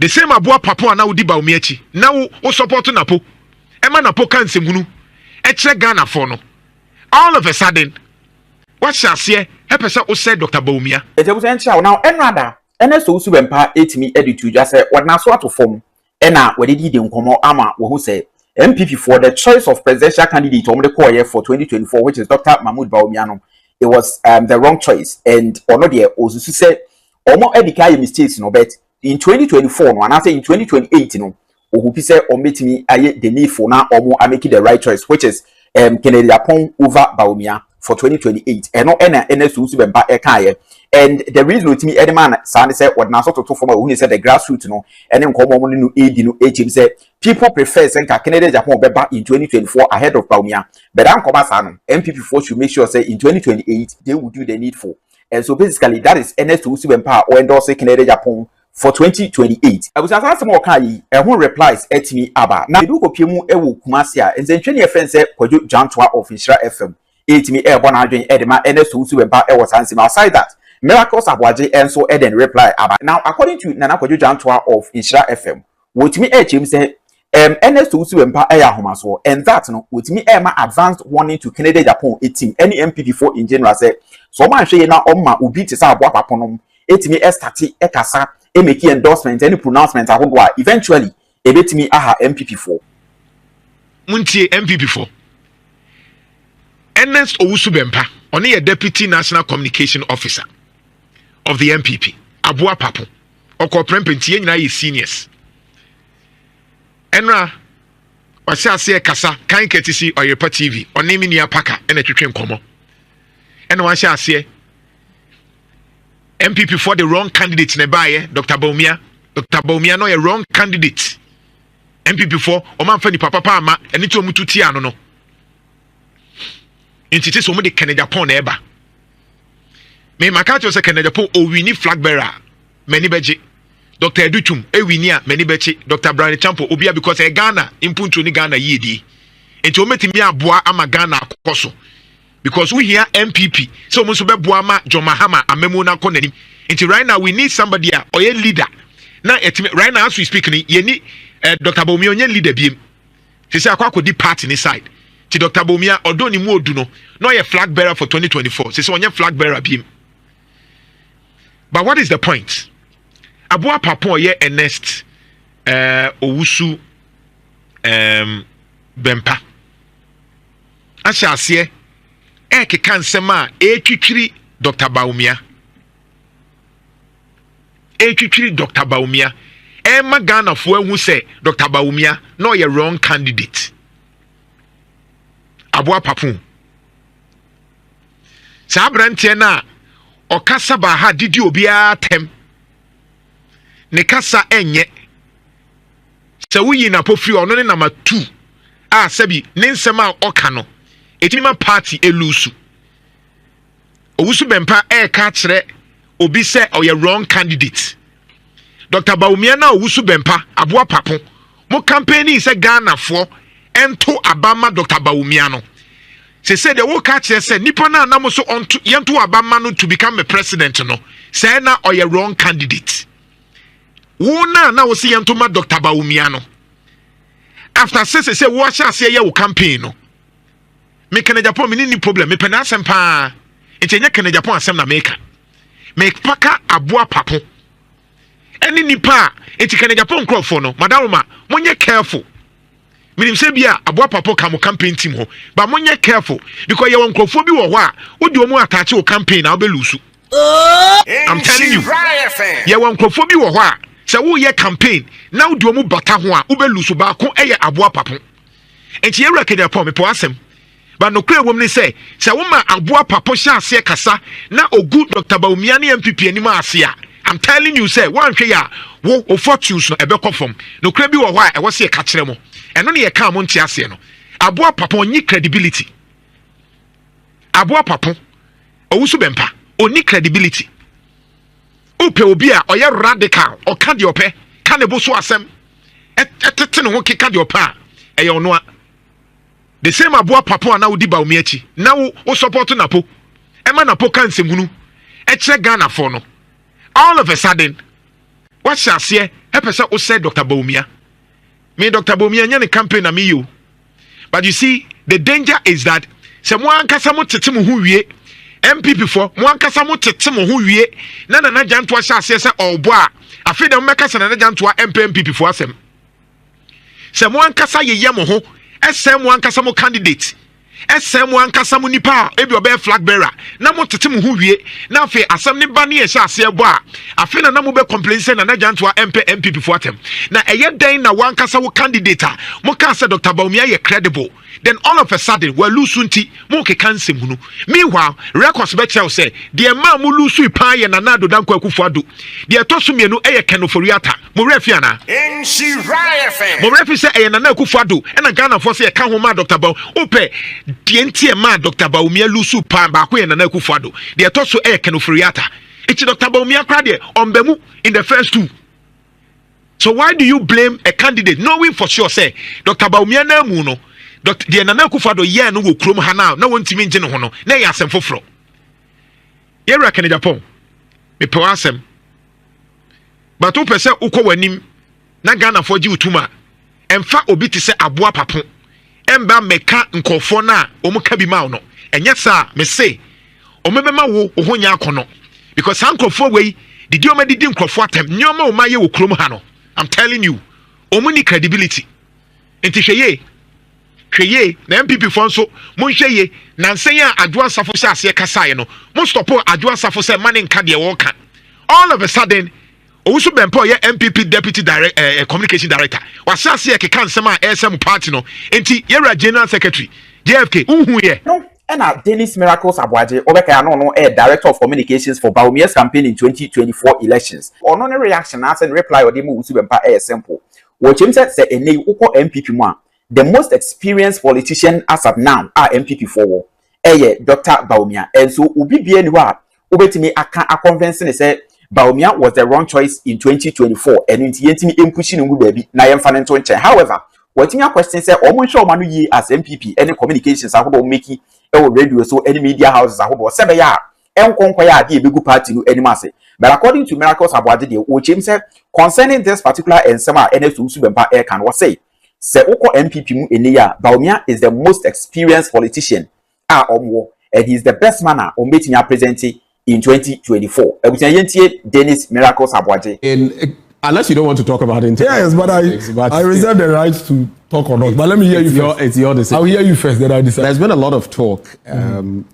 The same Abua Papa na udi Bawumia now o support Napo. Emma Napo kan semhunu. Eche Ghana for no. All of a sudden, what shall say? Hepesa o said Dr. Bawumia. It was now enrada. Owusu Bempah etimi editu just say what na so to form. Ena we did nkomo ama wo say MPP for the choice of presidential candidate for 2024, which is Dr. Mahmoud Bawumia. It was the wrong choice, and or not there Owusu said omo edika mistakes no, but in 2024 no, and I say in 2028 no, Ohupi say ometimi aye the need for now omo are making the right choice, which is Kennedy Apong over Bawumia for 2028. And no Owusu Bempah ekaye. And the reason with me, any man, Sandy said, what now sort of former who said the grassroots, no, and then come on no aid, no age, said people prefer Senka Canada Japan back in 2024 ahead of Bawumia. But I'm coming, MPP4 should make sure, say, in 2028, they will do the needful. And so basically, that is Owusu Bempah or endorse Canada Japan for 2028. I was asking some more Kai, and who replies at me, Abba. Now, you do Pimu Ewu Kumasia, and then 20 friends said, Koju Jantua of Insura FM. 8 me air 100 Edema, Owusu Bempah was answering outside that. Miracles Aboagye and so Eden reply about. Now, according to Nana Kojo Jantua of Insura FM, with me him say Owusu Bempah homaso, and that no with me my advanced warning to Canada Japan 18 any MPP4 in general say so man shey na omma ubi te sa aboa paponom etimi estati ekasa make endorsement any pronouncement ahodo eventually ebetimi aha MPP4 muntie MPP4 Owusu Bempah only a deputy national communication officer of the MPP, Abua Papo, or Corprempenti, and seniors. Enra, was say Kasa, kind courtesy or your TV, or naming your paka and a train como. And one shall say MPP for the wrong candidate nearby, Dr. Bawumia. Dr. Bawumia, no, a wrong candidate. MPP for Oman Fanny Papa Pama, and it's Mututiano. No. It is only the Canada Pon Eba. Me makacho se Canada Pon o wini flag bearer. Many beji. Dr. Edutum, winia many beji. Dr. Brian Champo, obia because e Ghana, impuntu ni Ghana yedi. Enti ometi mi abua ama Ghana koso. Because we hear MPP. So muso be bua ma Jomahama amemo na koneni. Enti right now we need somebody or a leader. Now right now as we speak ni ye ni Dr. Bawumia onye leader biem. Ti say akwa di party ni side. Ti Dr. Bawumia odo ni mu odu no ye flag bearer for 2024. Say onye flag bearer biem. But what is the point? Abua Papo ye Ernest Owusu Bempah. Asha se keka nsema twitwiri Dr. Bawumia. Twitwiri Dr. Bawumia. Emma Ghana fo ehu say Dr. Bawumia no ye wrong candidate. Abua Papo. Sa brantie na okasa ba ha didi obia tem ne kasa enye se wuyi na pofri ono ne number 2 a sabi ne nsem a oka no etima party elusu Owusu Bempah ka kire obi se oye wrong candidate Dr. Bawumia na Owusu Bempah Abua Papo mo campaign se Ghana fo ento abama Dr. Bawumia no se say the wo catch say nipa na nam so onto yento abama no to become a president no say na or your wrong candidate wo na wo see yento ma Dr. Bawumia no after say wo sha say ye wo campaign no me kan Japan me ni problem me pena asem pa enye kan Japan asem na make paka Abua Papo eni nipa enti kan Japan crowd no madam ma monye careful. Minim say bia Abua Papo ka mo campaign team ho but monye careful because you nkrofo bi wo ho a wo di omo attach wo campaign na obelusu. I'm telling you. You nkrofo bi wo ho a say wo ye campaign na wo di omo bata ho a obelusu ba ko eye Abua Papo. Enti ye rekede pon me po asem but no kre wom ni say wo ma Abua Papo sha ase kasa na ogu Dr. Bawumia ne MPP ani ma ase a I'm telling you say one hwe ya wo fortunes no ebekọ fom no kre bi wo ho a e wo se ka kire mo eno ne ye ka mo nti ase no Abua Papo onyi credibility Abua Papo Owusu Bempah oni credibility upe obi a oye radical o ka de ope ka ne bo so asem etete ne ho keka de opa eye ono a the same Abua Papo na odi Bawumia chi na wo support napo e ma napo kan semhunu e kire Ghana for no all of a sudden what shall say pesa o said Dr. Bawumia. Me Dr. Bawumia nyane campaign na me you. But you see, the danger is that someone kasa mo tete mo hu wie MPP for mo ankasa mo tete mo hu wie na janto a sha se obo a afi dem meka se na janto a MPP for asem. Se mo ankasa ye mo ho esem mo ankasa mo candidate esem mo ankasa mo nipa ebi obe flag bearer na mo tete mo hu wie na afi asem ne ba ne ye sha se ebo a afi na mo be complain se na janto a MPP for atem na eye den na wankasa wo candidate a mo ka se Dr. Bawumia ye credible. Then all of a sudden we lose unti mo ke cancel hunu. Meanwhile records be tell say the man mo lose ipa ye na nado danko akufuado the etosu mienu eye kenoforiata mo refi ana nshi FM mo refi say eye na akufuado e na Ghana for say e ka ho ma Dr. Baw ope die ntie ma Dr. Bawumia lose pa ba ko ye na akufuado the etosu eye kenoforiata it's Dr. Bawumia kra de ombemu in the first two. So why do you blame a candidate knowing for sure say Dr. Bawumia na mu no Dr. The Nana Kufado ye no wo krom ha na wontimi nje no ho no na ya asem foforo ye ra kan Japan me pe asem but o pese ukọ wanim na Ghana fo ji utuma emfa obi ti se aboa papo emba meka nkofo na omuka bi ma no enye sa me say omebema wo ho nya akono because ankofo we didi omedidi nkofo atem nyoma o ma ye wo krom ha no I'm telling you omuni credibility enti hweye na MPP for nso monhweye na nsenya adwa safo se ase kasaye no mo stop adwa safo se mane nka de wo kan all of a sudden Owusu Bempah ye MPP deputy communication director wasa ase ke kan sema SM party no enti yera general secretary JFK unhu ye no and Dennis Miracles Aboagye obeka no director of communications for Bawumia's campaign in 2024 elections ono ne reaction as and reply odemo Owusu Bempah simple wo chimse se enei ukọ MPP mu a the most experienced politician as of now are MPP for Dr. Bawumia. And so ubi bien wa ubetimi a convincing say Bawumia was the wrong choice in 2024 and intimi pushing ubu baby na yemfa nche. However, what in your question say omunsho manu yi as MPP any communications ahobo making radio so any media houses ahobo sebe ya enkonkwa ya ade ebegu party no anima say. But according to Miracles Aboagye the Ochim said concerning this particular ensema NS Owusu Bempah air can was say Se uko MPP mu eniya Bawumia is the most experienced politician omwo and he is the best man ometinya present in 2024. Ebutia yentie Dennis Miracles Aboagye. Unless you don't want to talk about it. Yes, but I reserve the right to talk or not. But let me hear you first. It's your decision. I'll hear you first, then I decide. There's been a lot of talk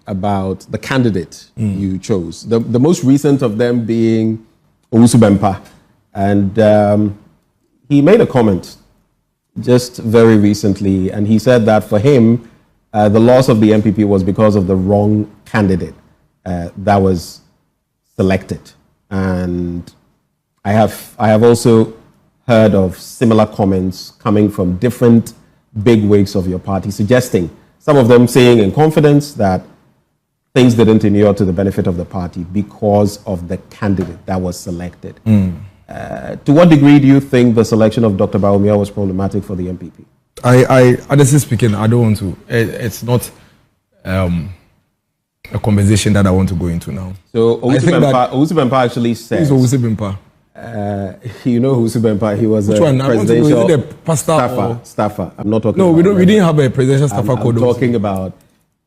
about the candidate you chose. The most recent of them being Owusu Bempah. And he made a comment just very recently, and he said that for him, the loss of the MPP was because of the wrong candidate that was selected. And I have also heard of similar comments coming from different bigwigs of your party, suggesting, some of them saying in confidence that things didn't inure to the benefit of the party because of the candidate that was selected. To what degree do you think the selection of Dr. Bawumia was problematic for the MPP? I honestly speaking, I don't want to. It's not a conversation that I want to go into now. So Owusu Bempah actually said. Who's Owusu Bempah? You know Owusu Bempah. He was a presidential staffer. I'm not talking. No, we didn't have a presidential staffer called. I'm talking about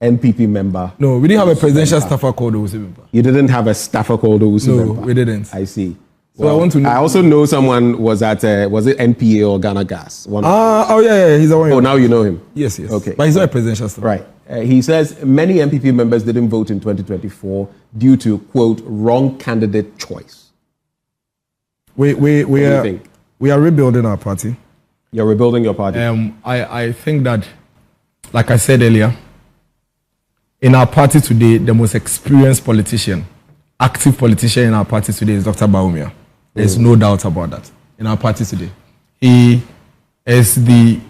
NPP member. No, we didn't have a presidential staffer called Owusu Bempah. You didn't have a staffer called Owusu Bempah? No, we didn't. I see. So well, I want to know. I also know someone was at, was it NPA or Ghana Gas? Yeah, he's the one. Oh, now you know him. Yes. Okay. But he's not a presidential staffer. Right. He says many MPP members didn't vote in 2024 due to, quote, wrong candidate choice. We are rebuilding our party. You're rebuilding your party? I think that, like I said earlier, in our party today, the most experienced politician, active politician in our party today is Dr. Bawumia. There's no doubt about that. In our party today, he is the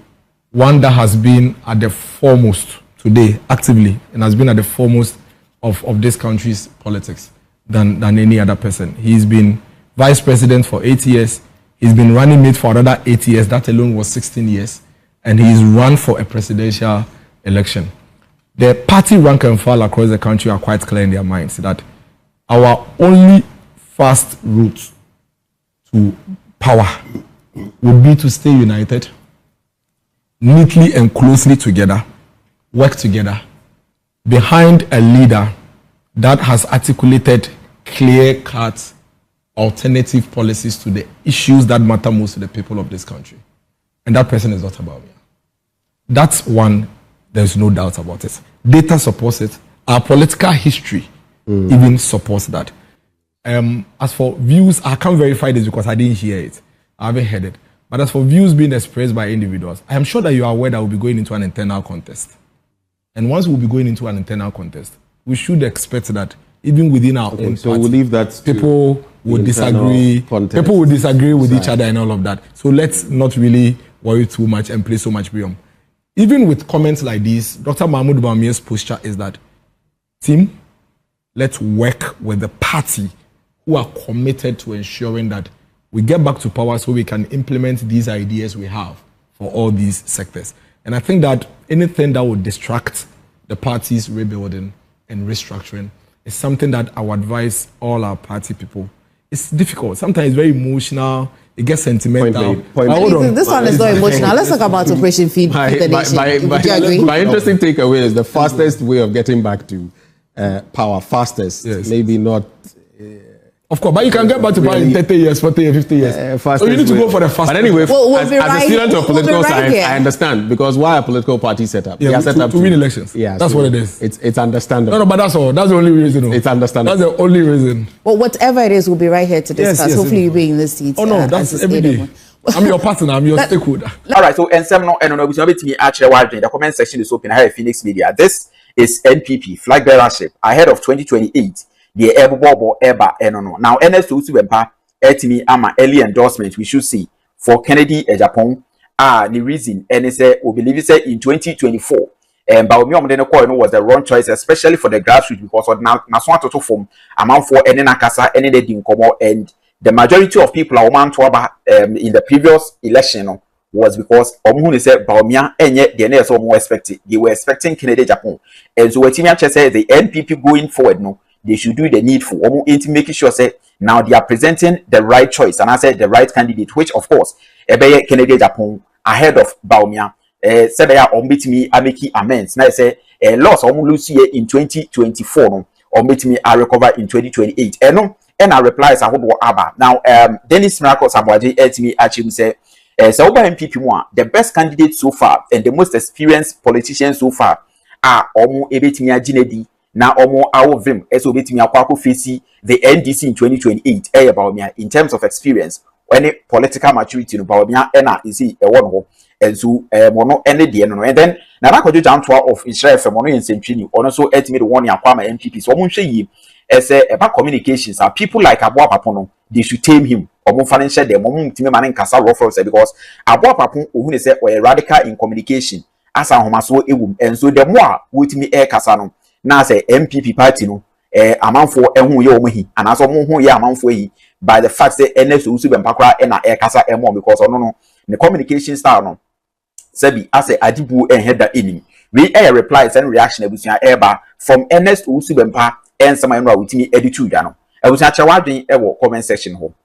one that has been at the foremost today, actively, and has been at the foremost of this country's politics than any other person. He's been vice president for 8 years. He's been running mate for another 8 years. That alone was 16 years. And he's run for a presidential election. The party rank and file across the country are quite clear in their minds that our only fast route to power would be to stay united, neatly and closely together, work together behind a leader that has articulated clear-cut alternative policies to the issues that matter most to the people of this country. And that person is Dr. Bawumia. That's one, there's no doubt about it. Data supports it. Our political history even supports that. As for views, I can't verify this because I didn't hear it. I haven't heard it. But as for views being expressed by individuals, I am sure that you are aware that we'll be going into an internal contest. And once we'll be going into an internal contest, we should expect that even within our own so party, we'll leave that people would disagree. Contest. People would disagree with each other and all of that. So let's not really worry too much and play so much beyond. Even with comments like these, Dr. Mahmoud Bawumia's posture is that, team, let's work with the party who are committed to ensuring that we get back to power so we can implement these ideas we have for all these sectors. And I think that anything that would distract the party's rebuilding and restructuring is something that I would advise all our party people. It's difficult. Sometimes it's very emotional. It gets sentimental. This one is not emotional. Let's talk about Operation Feed the Nation. Would you agree? My interesting takeaway is the fastest way of getting back to power. Fastest. Yes. Maybe not. Of course, but you can get back to power in 30 years, 40 years, 50 years. So you need to go for the fastest. But anyway, we'll as a student of political science, I understand. Because why are political parties set up? Yeah, they are set up to win elections. Yeah, that's so what it is. It's understandable. No, but that's all. That's the only reason. It's understandable. That's the only reason. Well, whatever it is, we'll be right here to discuss. Yes, Hopefully, you'll be in this seat. Oh, no, that's every day. I'm your partner. I'm your stakeholder. All right, so and some no, we shall be to actually watching. The comment section is open. I have Phoenix Media. This is NPP flag bearership ahead of 2028. The Eba no. Now, Owusu Bempah, etimi ama early endorsement we should see for Kennedy Japan. The reason, and say we believe say in 2024. Bawumia was the wrong choice, especially for the grassroots, because of now to form amount for any nakasa any day and the majority of people are in the previous election was because Omuhuni said Bawumia and yet the NS more expected. They were expecting Kennedy Japan, and so what Timia said the NPP going forward no. They should do the needful. Making sure say now they are presenting the right choice, and I said the right candidate, which of course Kennedy Japan ahead of Bawumia. Said they are omit me I make amends. Now I say loss lose here in 2024 no, omit me I recover in 2028. And I replies I hope Abba. Now Dennis Miracles Aboagye etimi achim say so MPP one the best candidate so far and the most experienced politician so far are ebetimi aginedi. Now, our vim, as we face the NDC in 2028, Bawumia in terms of experience, any political maturity, Bawumia, is a one and so mono any day, and then now I down to of Israel from Mono and Century, also estimate one Yapama MPP. So, Munshi, as about communications, are people like Aboagye, they should tame him, or more financial, the moment man in Casa Ruffles, because Aboagye, who say, were radical in communication, as a homaso, and so the more with me air Casano. Now say MPP party no amount for ehun ye omohi and aso mo hu ye amount for yi by the fact say Owusu Bempah kra na e kasa emo because no the communication style no sabi as a adibu header enim we replies and reaction abusia eba from Owusu Bempah and some no awutimi editu da no abusia chewadwen e wo comment section ho